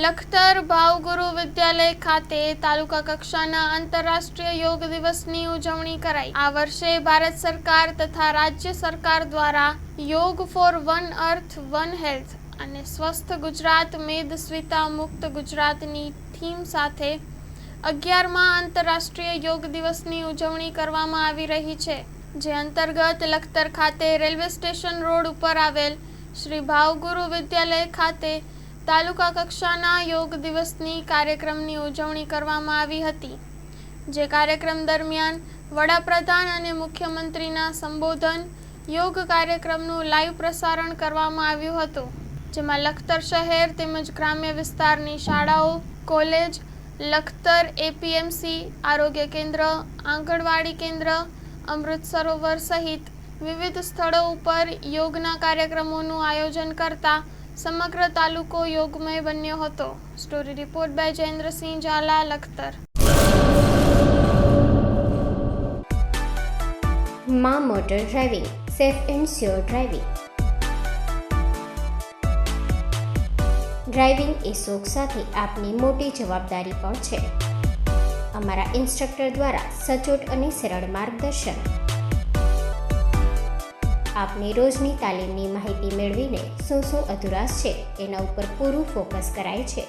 લખતર ભાવગુરુ વિદ્યાલય ખાતે તાલુકા કક્ષાના આંતરરાષ્ટ્રીય યોગ દિવસની ઉજવણી કરાઈ। આ વર્ષે ભારત સરકાર તથા રાજ્ય સરકાર દ્વારા yoga for one earth one health અને સ્વસ્થ ગુજરાત મેદસ્વીતા મુક્ત ગુજરાતની થીમ સાથે 11મા આંતરરાષ્ટ્રીય યોગ દિવસની ઉજવણી કરવામાં આવી રહી છે, જે અંતર્ગત લખતર ખાતે રેલવે સ્ટેશન રોડ ઉપર આવેલ શ્રી ભાવગુરુ વિદ્યાલય ખાતે તાલુકા કક્ષાના યોગ દિવસની કાર્યક્રમની ઉજવણી કરવામાં આવી હતી, જે કાર્યક્રમ દરમિયાન વડાપ્રધાન અને મુખ્યમંત્રીના સંબોધન યોગ કાર્યક્રમનું લાઈવ પ્રસારણ કરવામાં આવ્યું હતું, જેમાં લખતર શહેર તેમજ ગ્રામ્ય વિસ્તારની શાળાઓ, કોલેજ, લખતર એપીએમસી, આરોગ્ય કેન્દ્ર, આંગણવાડી કેન્દ્ર, અમૃત સરોવર સહિત વિવિધ સ્થળો ઉપર યોગના કાર્યક્રમોનું આયોજન કરતા સમગ્ર તાલુકો યોગમય બન્યો હતો। Story report by Jayendrasinh Jhala, Lakhtar. માં motor driving, safe and sure driving. Driving એ શોખ સાથે આપની મોટી જવાબદારી પણ છે। અમારા ઇન્સ્ટ્રક્ટર દ્વારા સચોટ અને સરળ માર્ગદર્શન। આપની રોજની તાલીમની માહિતી મેળવીને શું અધુરાશ છે એના ઉપર પૂરું ફોકસ કરાય છે।